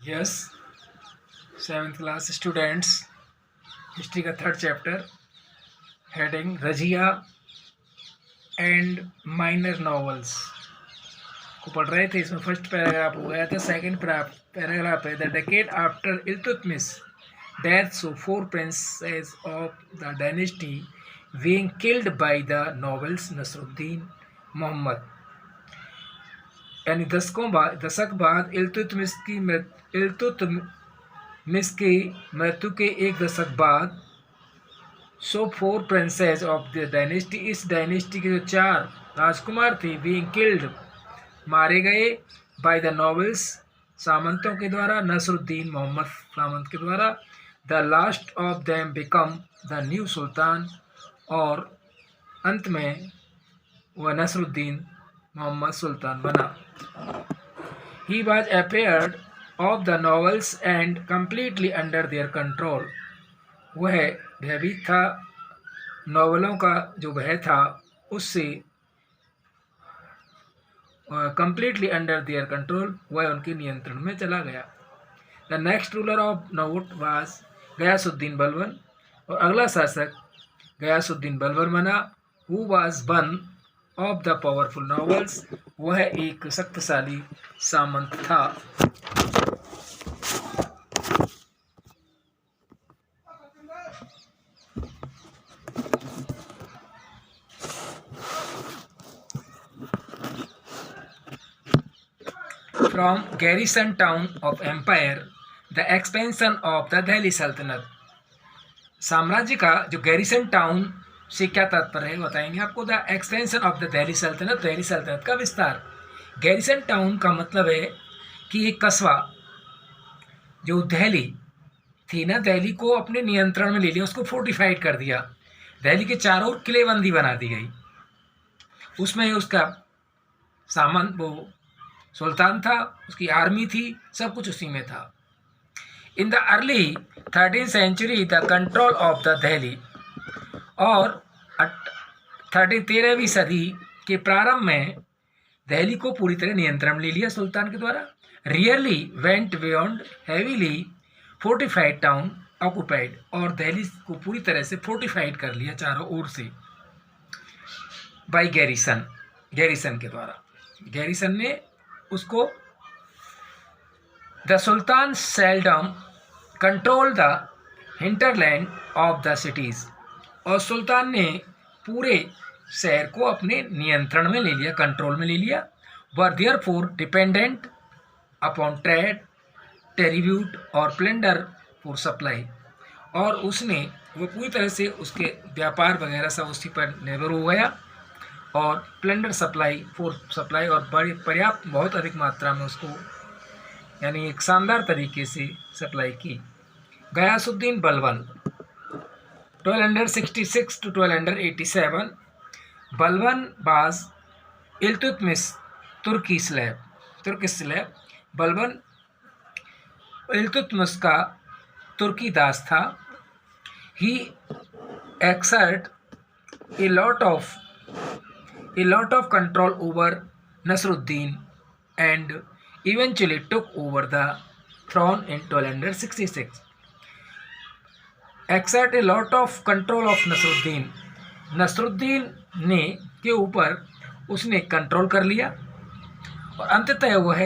Yes, 7th class students, history का 3rd chapter, heading Razia and minor novels को पढ़ रहे थे। इसमें फर्स्ट पैराग्राफ हो गया था। सेकंड पैराग्राफ है the decade after Iltutmish death saw 4 princes of the dynasty being killed by the nobles Nasruddin Mohammad. यानी दशक बाद इल्तुतमिश की मृत्यु के 1 दशक बाद 4 प्रिंसेस ऑफ द डायनेस्टी, इस डायनेस्टी के जो 4 राजकुमार थे, बीइंग किल्ड मारे गए, बाय द नॉवेल्स सामंतों के द्वारा, नसरुद्दीन मोहम्मद सामंत के द्वारा। The last of them become the new sultan, और अंत में वह नसरुद्दीन मोहम्मद सुल्तान बना। He was appeared of the novels and completely under their control. वह भयभीत था, नॉवलों का जो भय था उससे completely under their control, वह उनके नियंत्रण में चला गया। The next ruler of Naut was Ghiyasuddin Balban, और अगला शासक गयासुद्दीन बलबन बना। Who was one of the powerful nobles, वह एक शक्तिशाली सामंत था। From garrison town of empire, the expansion of the Delhi सल्तनत। साम्राज्य का जो गैरिसन टाउन से क्या तात्पर्य है बताएंगे आपको। The expansion of the Delhi सल्तनत, दिल्ली सल्तनत का विस्तार। गैरिसन टाउन का मतलब है कि एक कस्बा जो दिल्ली थी ना, दिल्ली को अपने नियंत्रण में ले लिया, उसको फोर्टिफाइड कर दिया। दिल्ली के चारों ओर किलेबंदी बना दी गई। उसमें उसका सामान वो सुल्तान था, उसकी आर्मी थी, सब कुछ उसी में था। In the early 13th century the control of the Delhi, और 13वीं सदी के प्रारंभ में दिल्ली को पूरी तरह नियंत्रण में ले लिया सुल्तान के द्वारा। Rarely went beyond heavily fortified town occupied, और दिल्ली को पूरी तरह से फोर्टिफाइड कर लिया चारों ओर से बाई गैरिसन, गैरिसन के द्वारा। गैरिसन ने उसको। The sultan seldom control the hinterland of the cities, और सुल्तान ने पूरे शहर को अपने नियंत्रण में ले लिया, कंट्रोल में ले लिया। Were therefore dependent upon trade, tribute और प्लेंडर फॉर सप्लाई, और उसने वो पूरी तरह से उसके व्यापार वगैरह सब उसी पर निर्भर हो गया, और प्लेंडर सप्लाई फॉर सप्लाई, और बड़ी पर्याप्त बहुत अधिक मात्रा में उसको यानी एक शानदार तरीके से सप्लाई की। गयासुद्दीन बलबन 1266 to 1287, बलबन बाज इल्तुतमिश तुर्की स्लेव। बलबन इल्तुतमिश का तुर्की दास था। ही exert a lot of control over Nasruddin and eventually took over the throne in 1266. Exert a lot of control of Nasruddin, Nasruddin ने के ऊपर उसने कंट्रोल कर लिया, और अंततः वह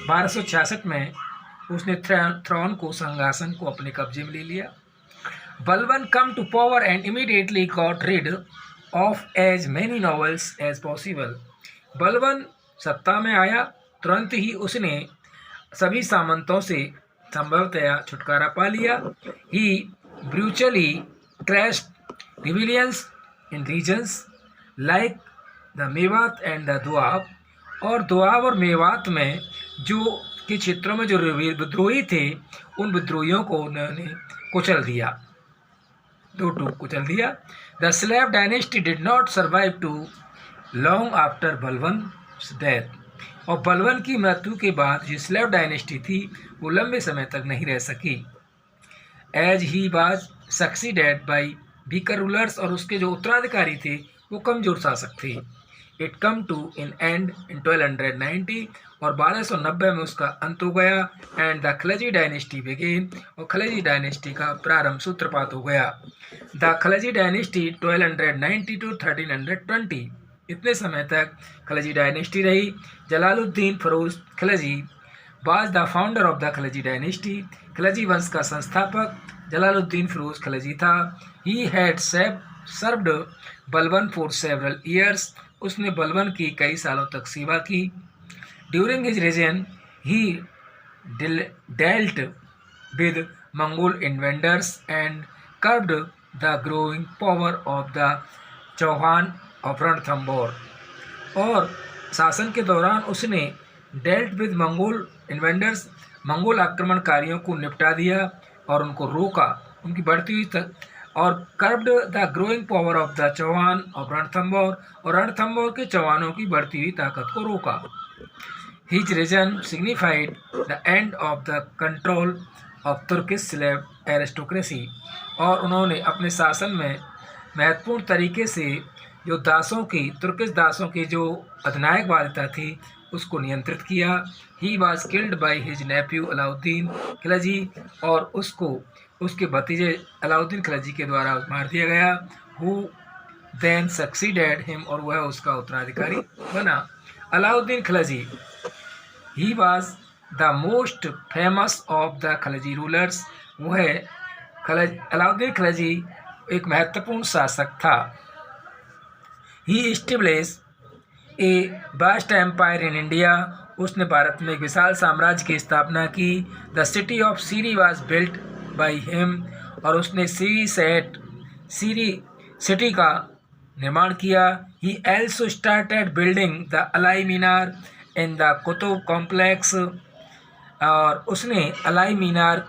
1266 में उसने थ्रोन को, सिंहासन को अपने कब्जे में ले लिया। Balban came to power and immediately got rid of as many nobles as possible. Balban सत्ता में आया, तुरंत ही उसने सभी सामंतों से संभवतया छुटकारा पा लिया। He brutally crushed rebellions in regions like the Mewat and the Doab, और दोआब और मेवात में जो के क्षेत्रों में जो विद्रोही थे, उन विद्रोहियों को उन्होंने कुचल दिया, दो टूक कुचल दिया। The slave dynasty did not survive too long after Balban death, और बलबन की मृत्यु के बाद जो स्लेव डायनेस्टी थी वो लंबे समय तक नहीं रह सकी। As he was succeeded by weaker rulers, और उसके जो उत्तराधिकारी थे वो कमजोर शासक थे। It came to an end in 1290 और 1290 में उसका अंत हो गया। And the Khalji dynasty began और खलजी डायनेस्टी का प्रारंभ सूत्रपात हो गया। द खलजी डायनेस्टी 1290 टू 1320 इतने समय तक खलजी डायनेस्टी रही। Jalaluddin furrows Khalji was the founder of the Khalji dynasty. Khalji वंश का संस्थापक जलालुद्दीन फिरोज खलजी था। He had served Balban for several years। उसने बलबन की कई सालों तक सेवा की। During his reign, he dealt with Mongol invaders and curbed the growing power of the Chauhan of Ranthambore. और शासन के दौरान उसने डेल्ट विद मंगोल इन्वेंडर्स मंगोल आक्रमणकारियों को निपटा दिया और उनको रोका, उनकी बढ़ती हुई और curbed the growing power of the Chauhan of Ranthambore और रणथंबोर के चौहानों की बढ़ती हुई ताकत को रोका। His reign signified the end of the control of Turkish slave aristocracy और उन्होंने अपने शासन में महत्वपूर्ण तरीके से जो दासों की तुर्किश दासों की जो अधिनायकवादिता थी उसको नियंत्रित किया। He was killed by his Neiphiu Alauddin Khilji और उसको उसके भतीजे अलाउद्दीन खिलजी के द्वारा मार दिया गया। हु देन सक्सीडेड हिम और वह उसका उत्तराधिकारी बना। Alauddin Khilji he was the most famous of the Khilji rulers. वह अलाउद्दीन खिलजी एक महत्वपूर्ण शासक था। He established a vast empire in India. उसने भारत में एक विशाल साम्राज्य की स्थापना की। The city of Siri was built by him और उसने सीरी सिटी का निर्माण किया। He also started building the Alai Minar in the Qutub complex और उसने अलाई मीनार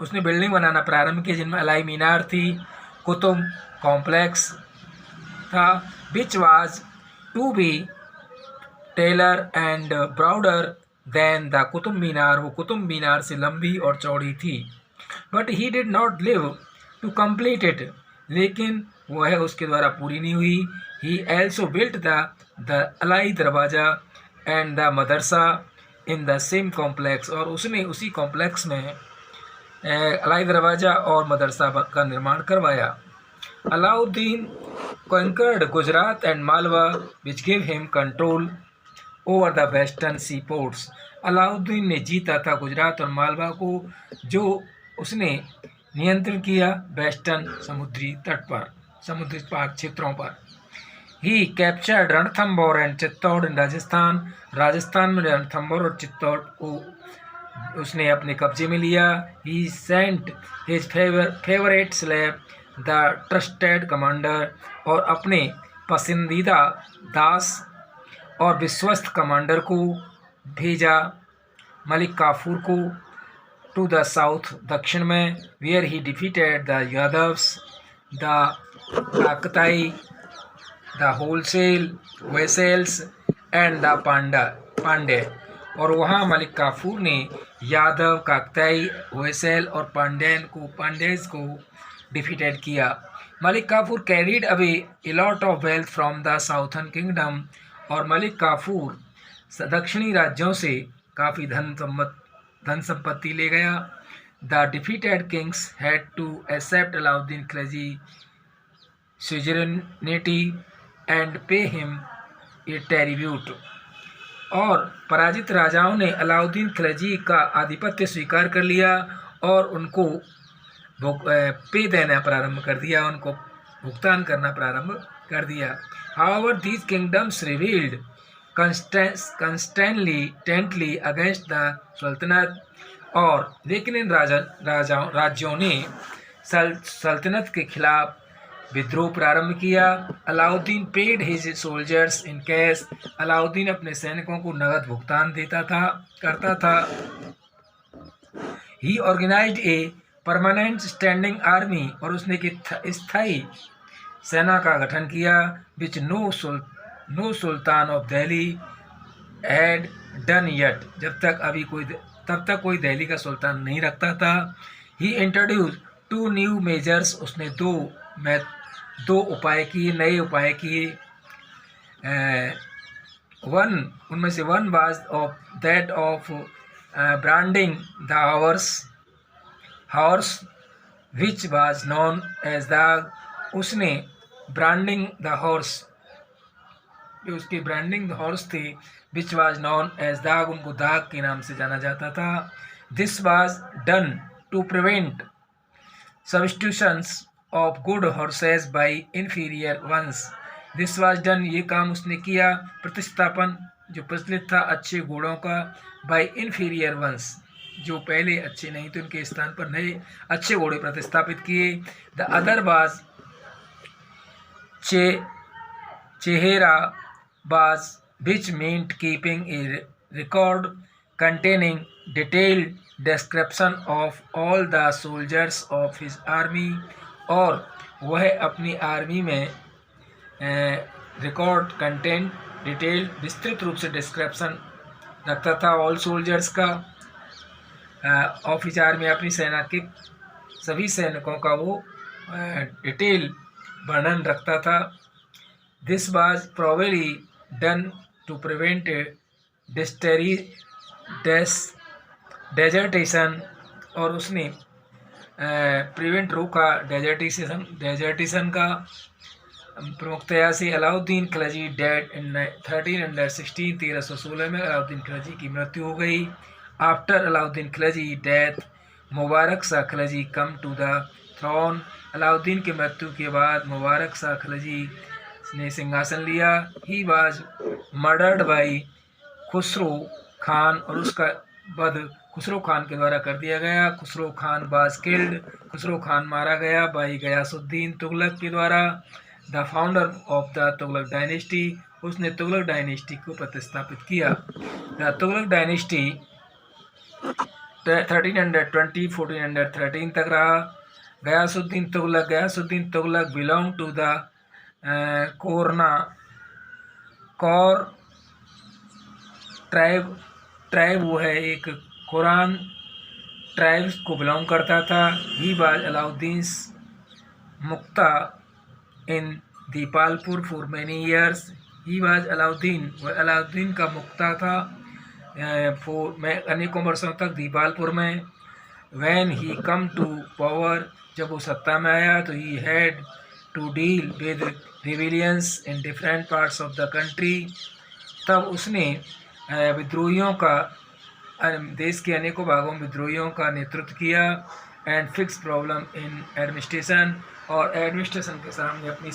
उसने बिल्डिंग बनाना प्रारंभ किया जिनमें अलाई मीनार थी, कुतुब कॉम्प्लेक्स था, which was to be taller and broader than the Qutub Minar. वो कुतुब मीनार से लंबी और चौड़ी थी। But he did not live to complete it लेकिन वह उसके द्वारा पूरी नहीं हुई। He also built the Alai Darwaza and the madrasa in the same complex और उसने उसी कॉम्प्लेक्स में अलाई दरवाज़ा और मदरसा का निर्माण करवाया। Alauddin conquered Gujarat and Malwa which gave him control over the western seaports। Alauddin ने जीता था गुजरात और मालवा को जो उसने नियंत्रण किया वेस्टर्न समुद्री तट पर, समुद्री पार क्षेत्रों पर। ही कैप्चर्ड रणथंबोर एंड चित्तौड़ इन राजस्थान। राजस्थान में रणथंबोर और चित्तौड़ को उसने अपने कब्जे में लिया। He sent his favourite slave the trusted commander और अपने पसंदीदा दास और विश्वस्त कमांडर को भेजा मलिक काफूर को टू द साउथ दक्षिण में where he defeated the Yadavs the Kakatiyas the Hoysalas and the Pandyas और वहाँ मलिक काफूर ने यादव काकताई वेसेल और पांडेज को डिफीटेड किया। Malik Kafur carried away a lot of wealth from the southern kingdom और मलिक काफूर दक्षिणी राज्यों से काफ़ी धन संपत्ति ले गया। The defeated kings had to accept Alauddin Khilji suzerainty and pay him a tribute और पराजित राजाओं ने अलाउद्दीन खिलजी का आधिपत्य स्वीकार कर लिया और उनको पे देना प्रारंभ कर दिया, उनको भुगतान करना प्रारंभ कर दिया। However these kingdoms revealed constantly against the सल्तनत और लेकिन इन राज्यों ने सल्तनत के खिलाफ विद्रोह प्रारंभ किया। Alauddin paid his soldiers in cash. Alauddin अपने सैनिकों को नगद भुगतान करता था। He organised a permanent standing army और उसने एक स्थायी सेना का गठन किया which no sultan of Delhi had done yet तब तक कोई दिल्ली का सुल्तान नहीं रखता था। He introduce 2 new measures. उसने दो उपाय किए, नए उपाय किए। वन उनमें से one was of that of branding the horse which was known as dagh. उसने ब्रांडिंग द हॉर्स, जो उसकी ब्रांडिंग हॉर्स थी, विच वाज नॉन एज दाग, उनको दाग के नाम से जाना जाता था। This was done to prevent substitutions of good horses by inferior ones. This was done, ये काम उसने किया, प्रतिस्थापन जो प्रचलित था अच्छे घोड़ों का, बाय इन्फीरियर वंस, जो पहले अच्छे नहीं थे उनके स्थान पर नए अच्छे घोड़े प्रतिस्थापित किए। द अदर वाज चेहरा was which meant keeping a record containing detailed description of all the soldiers of his army, और वह अपनी आर्मी में रिकॉर्ड कंटेंट डिटेल विस्तृत रूप से डिस्क्रिप्शन रखता था ऑल सोल्जर्स का, ऑफ हिज आर्मी, अपनी सेना के सभी सैनिकों का वो डिटेल वर्णन रखता था। This was probably done to prevent desertion, और उसने प्रिवेंट रोका डेजर्टेशन का प्रमुखतया से। अलाउद्दीन खिलजी डेड इन 1316, 1316 में अलाउद्दीन खिलजी की मृत्यु हो गई। After Alauddin Khilji death Mubarak Shah Khilji came to the throne. Alauddin की मृत्यु के बाद मुबारक शाह खिलजी ने सिंहासन लिया। He was murdered by Khusro Khan, और उसका वध खुसरो खान के द्वारा कर दिया गया। खुसरो खान वाज किल्ड, खुसरो खान मारा गया बाई गयासुद्दीन तुगलक के द्वारा, the founder of the Tughlaq dynasty. उसने तुगलक डायनेस्टी को प्रतिस्थापित किया। द तुगलक डायनेस्टी 1320 1413 तक रहा। Ghiyasuddin Tughlaq belong to the Qarauna tribe, वो है एक कुरान ट्राइब्स को बिलोंग करता था। He was Alauddin muqta in Dipalpur for many years. He was Alauddin का मुक्ता था अनेकों वर्षों तक दीपालपुर में। When he come to power, जब वो सत्ता में आया तो he had to deal with rebellions in different parts of the country. तब उसने विद्रोहियों का, देश के अनेकों भागों में विद्रोहियों का नेतृत्व किया। And fix problem in administration, और एडमिनिस्ट्रेशन के सामने अपनी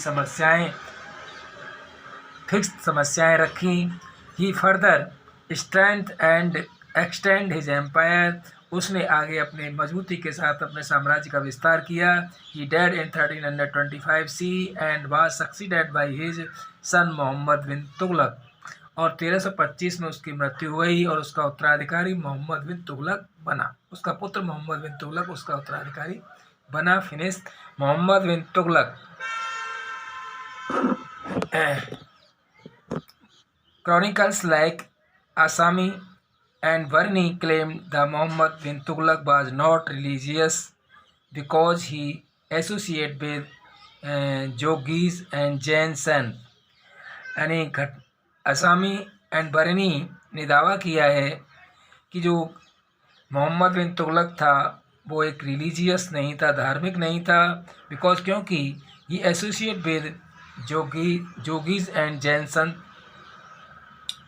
फिक्स समस्याएं रखी। He further strength and extend his empire, उसने आगे अपने मजबूती के साथ अपने साम्राज्य का विस्तार किया। He dead in 1325 C and was succeeded by his son Mohammad bin Tughlaq, और 1325 में उसकी मृत्यु हुई और उसका उत्तराधिकारी मोहम्मद बिन तुगलक बना। उसका पुत्र मोहम्मद बिन तुगलक उसका उत्तराधिकारी बना। Finish Mohammad bin Tughlaq. Chronicles like Asami and Varni claimed that Muhammad bin Tughlaq was not religious because he associated with Jogis and Jain saints. यानी असामी एंड बरनी ने दावा किया है कि जो मोहम्मद बिन तुगलक था वो एक रिलीजियस नहीं था, धार्मिक नहीं था, बिकॉज क्योंकि ही एसोसिएट विद जोगीज एंड जैन संत,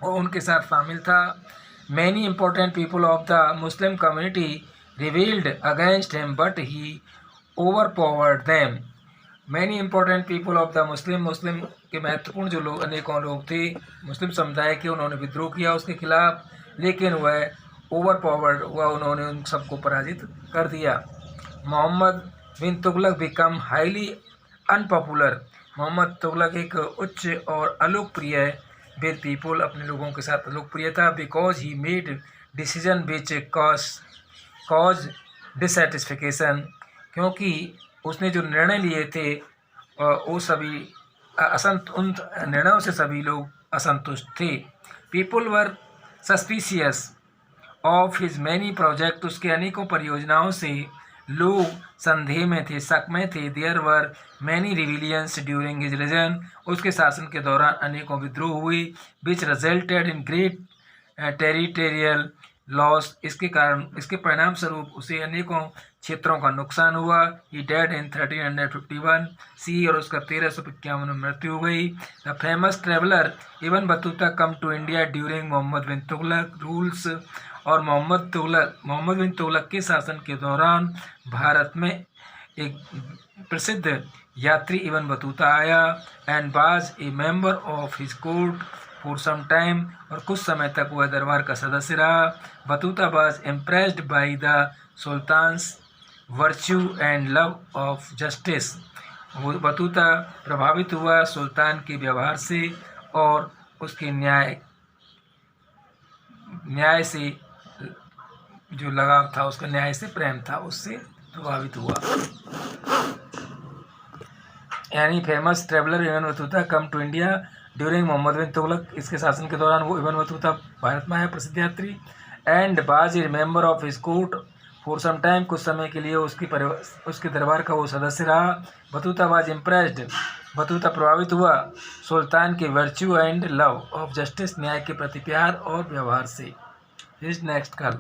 और उनके साथ शामिल था। Many important people of the Muslim community revealed against him but he over powered them. Many important people of the Muslim के महत्वपूर्ण जो लोग, अनेकों लोग थे मुस्लिम समुदाय के, उन्होंने विद्रोह किया उसके खिलाफ, लेकिन वह ओवर पावर्ड हुआ, उन्होंने उन सबको पराजित कर दिया। Mohammad bin Tughlaq become highly unpopular. Mohammad Tughlaq एक उच्च और अलोकप्रिय विद पीपल, अपने लोगों के साथ लोकप्रिय था। Because he made decision which cause dissatisfaction, क्योंकि उसने जो निर्णय लिए थे वो सभी उन निर्णयों से सभी लोग असंतुष्ट थे। People were suspicious of his many project, उसके अनेकों परियोजनाओं से लोग संदेह में थे, शक में थे। There were many rebellions during his reign, उसके शासन के दौरान अनेकों विद्रोह हुए, which resulted in great territorial loss, इसके परिणाम स्वरूप उसे अनेकों क्षेत्रों का नुकसान हुआ। ही डेड इन 1351 सी, और उसका 1351 में मृत्यु हो गई। The famous traveller Ibn Battuta came to India during Mohammad bin Tughlaq rules, और मोहम्मद बिन तुगलक के शासन के दौरान भारत में एक प्रसिद्ध यात्री इब्न बतूता आया। And was a member of his court for some time, और कुछ समय तक वह दरबार का सदस्य रहा। Battuta was impressed by the sultan's virtue and love of justice, Battuta प्रभावित हुआ सुल्तान के व्यवहार से और उसके न्याय से जो लगाव था, उसका न्याय से प्रेम था, उससे प्रभावित हुआ। यानी famous traveller Ibn Battuta came to India during Mohammad bin Tughlaq, इसके शासन के दौरान वो इब्न बतूता भारत में आया, प्रसिद्ध यात्री। And was a member of his court for some time, कुछ समय के लिए उसके दरबार का वो सदस्य रहा। बतूता वाज इम्प्रेस्ड, बतूता प्रभावित हुआ सुल्तान के virtue and love of justice, न्याय के प्रति प्यार और व्यवहार से। नेक्स्ट कल